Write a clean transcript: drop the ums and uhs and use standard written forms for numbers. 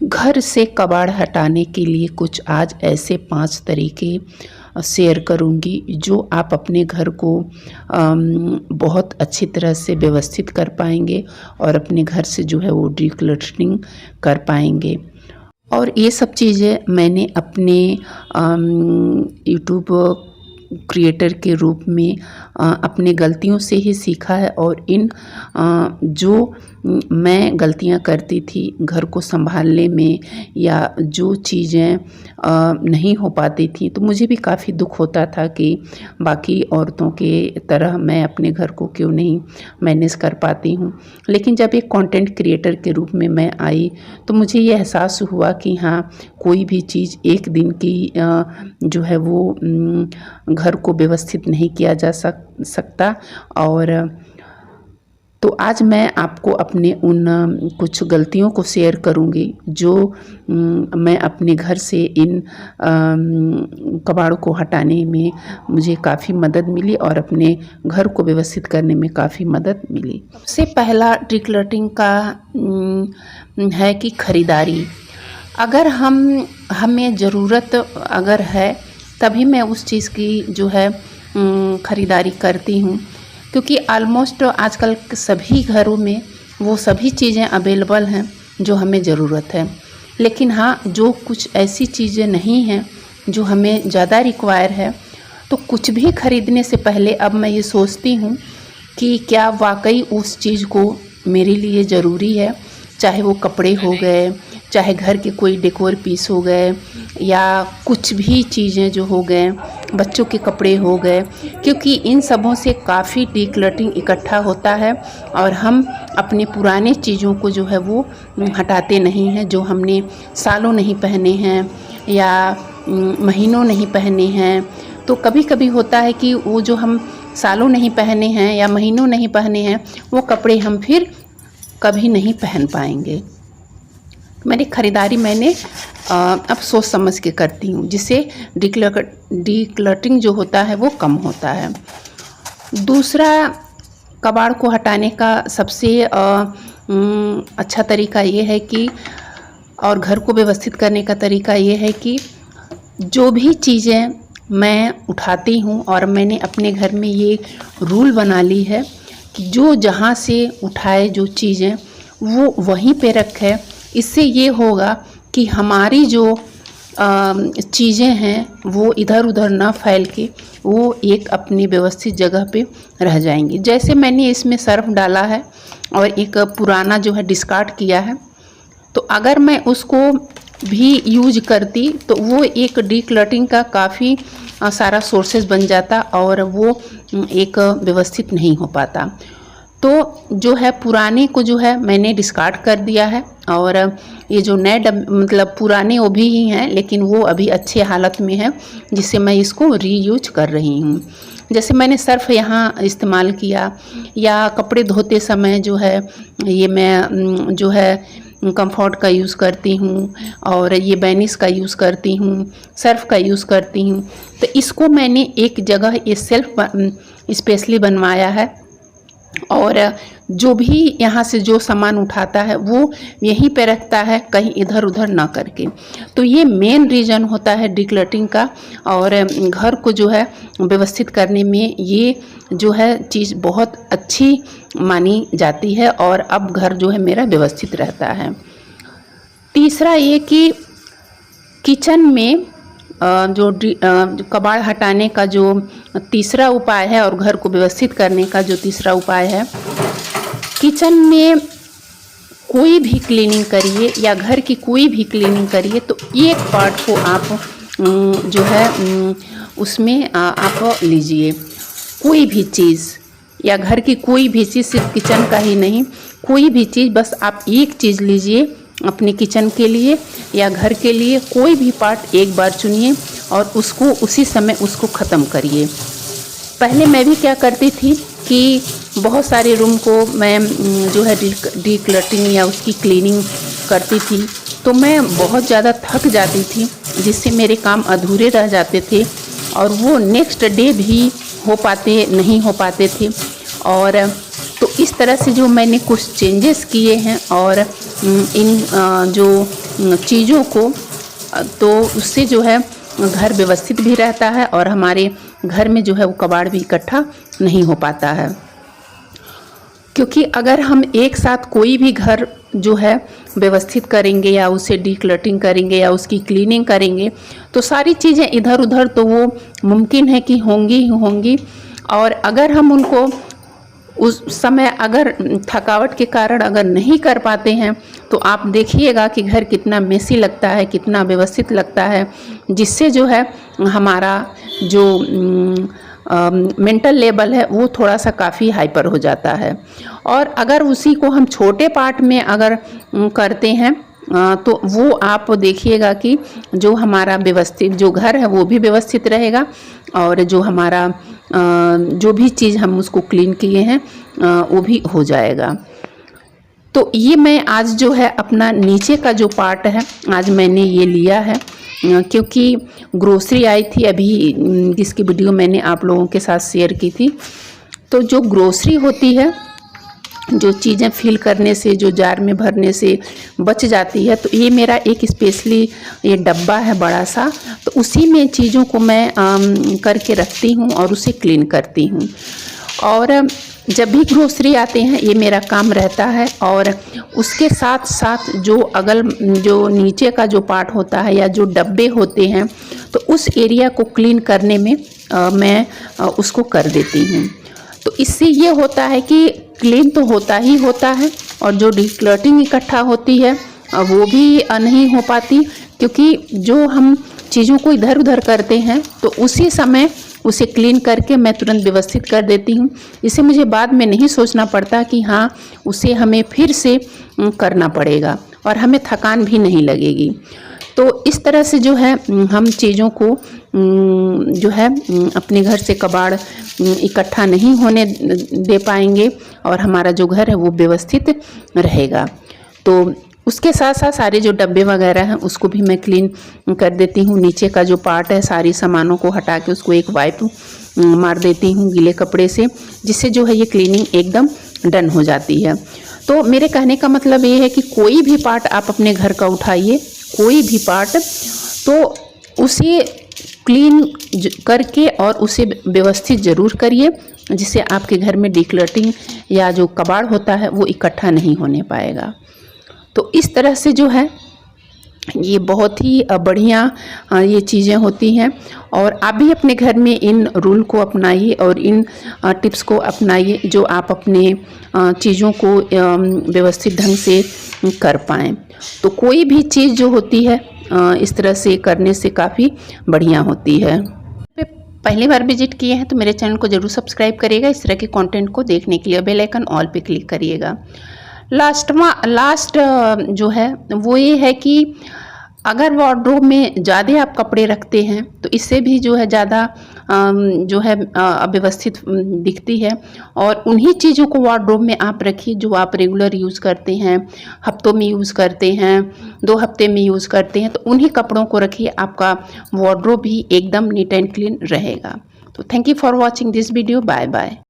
घर से कबाड़ हटाने के लिए कुछ आज ऐसे 5 तरीके शेयर करूंगी जो आप अपने घर को बहुत अच्छी तरह से व्यवस्थित कर पाएंगे और अपने घर से जो है वो डिक्लटरिंग कर पाएंगे। और ये सब चीज़ें मैंने अपने यूट्यूब क्रिएटर के रूप में अपने गलतियों से ही सीखा है। और इन जो मैं गलतियां करती थी घर को संभालने में या जो चीज़ें नहीं हो पाती थी, तो मुझे भी काफ़ी दुख होता था कि बाकी औरतों के तरह मैं अपने घर को क्यों नहीं मैनेज कर पाती हूँ। लेकिन जब एक कंटेंट क्रिएटर के रूप में मैं आई तो मुझे ये एहसास हुआ कि हाँ, कोई भी चीज़ एक दिन की जो है वो घर को व्यवस्थित नहीं किया जा सकता। और तो आज मैं आपको अपने उन कुछ गलतियों को शेयर करूंगी जो मैं अपने घर से इन कबाड़ों को हटाने में मुझे काफ़ी मदद मिली और अपने घर को व्यवस्थित करने में काफ़ी मदद मिली। सबसे पहला डिक्लटरिंग का है कि खरीदारी। अगर हमें ज़रूरत अगर है तभी मैं उस चीज़ की जो है ख़रीदारी करती हूँ, क्योंकि ऑलमोस्ट आजकल सभी घरों में वो सभी चीज़ें अवेलेबल हैं जो हमें ज़रूरत है। लेकिन हाँ, जो कुछ ऐसी चीज़ें नहीं हैं जो हमें ज़्यादा रिक्वायर है, तो कुछ भी ख़रीदने से पहले अब मैं ये सोचती हूँ कि क्या वाकई उस चीज़ को मेरे लिए ज़रूरी है। चाहे वो कपड़े हो गए, चाहे घर के कोई डेकोर पीस हो गए, या कुछ भी चीज़ें जो हो गए, बच्चों के कपड़े हो गए, क्योंकि इन सबों से काफ़ी डिक्लटरिंग इकट्ठा होता है और हम अपने पुराने चीज़ों को जो है वो हटाते नहीं हैं, जो हमने सालों नहीं पहने हैं या महीनों नहीं पहने हैं। तो कभी कभी होता है कि वो जो हम सालों नहीं पहने हैं या महीनों नहीं पहने हैं, वो कपड़े हम फिर कभी नहीं पहन पाएंगे। मेरी ख़रीदारी मैंने अब सोच समझ के करती हूँ, जिससे डिक्लटरिंग जो होता है वो कम होता है। दूसरा, कबाड़ को हटाने का सबसे अच्छा तरीका ये है कि, और घर को व्यवस्थित करने का तरीका ये है कि जो भी चीज़ें मैं उठाती हूँ, और मैंने अपने घर में ये रूल बना ली है कि जो जहाँ से उठाए जो चीज़ें वो वहीं पे रखे। इससे ये होगा कि हमारी जो चीज़ें हैं वो इधर उधर ना फैल के वो एक अपनी व्यवस्थित जगह पे रह जाएंगी। जैसे मैंने इसमें सर्फ डाला है और एक पुराना जो है डिस्कार्ड किया है, तो अगर मैं उसको भी यूज करती तो वो एक डिक्लटरिंग का काफ़ी सारा सोर्सेज बन जाता और वो एक व्यवस्थित नहीं हो पाता। तो जो है पुराने को जो है मैंने डिस्कार्ड कर दिया है, और ये जो नए मतलब पुराने वो भी ही हैं, लेकिन वो अभी अच्छे हालत में है, जिससे मैं इसको रीयूज कर रही हूँ। जैसे मैंने सर्फ यहाँ इस्तेमाल किया, या कपड़े धोते समय जो है ये मैं जो है कंफर्ट का यूज़ करती हूँ, और ये बेनिस का यूज़ करती हूँ, सर्फ का यूज़ करती हूँ। तो इसको मैंने एक जगह ये सेल्फ स्पेशली बनवाया है, और जो भी यहाँ से जो सामान उठाता है वो यहीं पे रखता है, कहीं इधर उधर ना करके। तो ये मेन रीज़न होता है डिक्लटरिंग का, और घर को जो है व्यवस्थित करने में ये जो है चीज़ बहुत अच्छी मानी जाती है, और अब घर जो है मेरा व्यवस्थित रहता है। तीसरा ये कि किचन में जो कबाड़ हटाने का जो तीसरा उपाय है, और घर को व्यवस्थित करने का जो तीसरा उपाय है, किचन में कोई भी क्लीनिंग करिए या घर की कोई भी क्लीनिंग करिए, तो एक पार्ट को आप जो है उसमें आप लीजिए। कोई भी चीज़ या घर की कोई भी चीज़, सिर्फ किचन का ही नहीं, कोई भी चीज़, बस आप एक चीज़ लीजिए अपने किचन के लिए या घर के लिए, कोई भी पार्ट एक बार चुनिए और उसको उसी समय उसको ख़त्म करिए। पहले मैं भी क्या करती थी कि बहुत सारे रूम को मैं जो है डिक्लटरिंग या उसकी क्लीनिंग करती थी, तो मैं बहुत ज़्यादा थक जाती थी, जिससे मेरे काम अधूरे रह जाते थे और वो नेक्स्ट डे भी नहीं हो पाते थे। और तो इस तरह से जो मैंने कुछ चेंजेस किए हैं और इन जो चीज़ों को, तो उससे जो है घर व्यवस्थित भी रहता है और हमारे घर में जो है वो कबाड़ भी इकट्ठा नहीं हो पाता है। क्योंकि अगर हम एक साथ कोई भी घर जो है व्यवस्थित करेंगे या उसे डीक्लटरिंग करेंगे या उसकी क्लीनिंग करेंगे, तो सारी चीज़ें इधर उधर तो वो मुमकिन है कि होंगी ही होंगी। और अगर हम उनको उस समय अगर थकावट के कारण अगर नहीं कर पाते हैं, तो आप देखिएगा कि घर कितना मेसी लगता है, कितना व्यवस्थित लगता है, जिससे जो है हमारा जो मेंटल लेवल है वो थोड़ा सा काफ़ी हाइपर हो जाता है। और अगर उसी को हम छोटे पार्ट में अगर करते हैं तो वो आप देखिएगा कि जो हमारा व्यवस्थित जो घर है वो भी व्यवस्थित रहेगा और जो हमारा जो भी चीज़ हम उसको क्लीन किए हैं वो भी हो जाएगा। तो ये मैं आज जो है अपना नीचे का जो पार्ट है आज मैंने ये लिया है, क्योंकि ग्रोसरी आई थी अभी, जिसकी वीडियो मैंने आप लोगों के साथ शेयर की थी। तो जो ग्रोसरी होती है, जो चीज़ें फिल करने से, जो जार में भरने से बच जाती है, तो ये मेरा एक स्पेशली ये डब्बा है बड़ा सा, तो उसी में चीज़ों को मैं करके रखती हूँ और उसे क्लीन करती हूँ। और जब भी ग्रोसरी आते हैं ये मेरा काम रहता है। और उसके साथ साथ जो नीचे का जो पार्ट होता है या जो डब्बे होते हैं, तो उस एरिया को क्लीन करने में मैं उसको कर देती हूँ। तो इससे ये होता है कि क्लीन तो होता ही होता है और जो डिक्लटरिंग इकट्ठा होती है वो भी नहीं हो पाती, क्योंकि जो हम चीज़ों को इधर उधर करते हैं तो उसी समय उसे क्लीन करके मैं तुरंत व्यवस्थित कर देती हूँ। इसे मुझे बाद में नहीं सोचना पड़ता कि हाँ उसे हमें फिर से करना पड़ेगा और हमें थकान भी नहीं लगेगी। तो इस तरह से जो है हम चीज़ों को जो है अपने घर से कबाड़ इकट्ठा नहीं होने दे पाएंगे और हमारा जो घर है वो व्यवस्थित रहेगा। तो उसके साथ साथ सारे जो डब्बे वगैरह हैं उसको भी मैं क्लीन कर देती हूँ। नीचे का जो पार्ट है सारी सामानों को हटा के उसको एक वाइप मार देती हूँ गीले कपड़े से, जिससे जो है ये क्लीनिंग एकदम डन हो जाती है। तो मेरे कहने का मतलब ये है कि कोई भी पार्ट आप अपने घर का उठाइए, कोई भी पार्ट, तो उसे क्लीन करके और उसे व्यवस्थित ज़रूर करिए, जिससे आपके घर में डिक्लटरिंग या जो कबाड़ होता है वो इकट्ठा नहीं होने पाएगा। तो इस तरह से जो है ये बहुत ही बढ़िया ये चीज़ें होती हैं और आप भी अपने घर में इन रूल को अपनाइए और इन टिप्स को अपनाइए, जो आप अपने चीज़ों को व्यवस्थित ढंग से कर पाएँ। तो कोई भी चीज़ जो होती है इस तरह से करने से काफ़ी बढ़िया होती है। पहली बार विजिट किए हैं तो मेरे चैनल को ज़रूर सब्सक्राइब करिएगा। इस तरह के कंटेंट को देखने के लिए बेल आइकन ऑल पे क्लिक करिएगा। लास्ट जो है वो ये है कि अगर वार्डरोब में ज़्यादा आप कपड़े रखते हैं तो इससे भी जो है ज़्यादा जो है अव्यवस्थित दिखती है। और उन्हीं चीज़ों को वार्डरोब में आप रखिए जो आप रेगुलर यूज़ करते हैं, हफ्तों में यूज़ करते हैं, 2 हफ्ते में यूज़ करते हैं, तो उन्हीं कपड़ों को रखिए, आपका वार्डरोब भी एकदम नीट एंड क्लीन रहेगा। तो thank you for watching this video. Bye bye.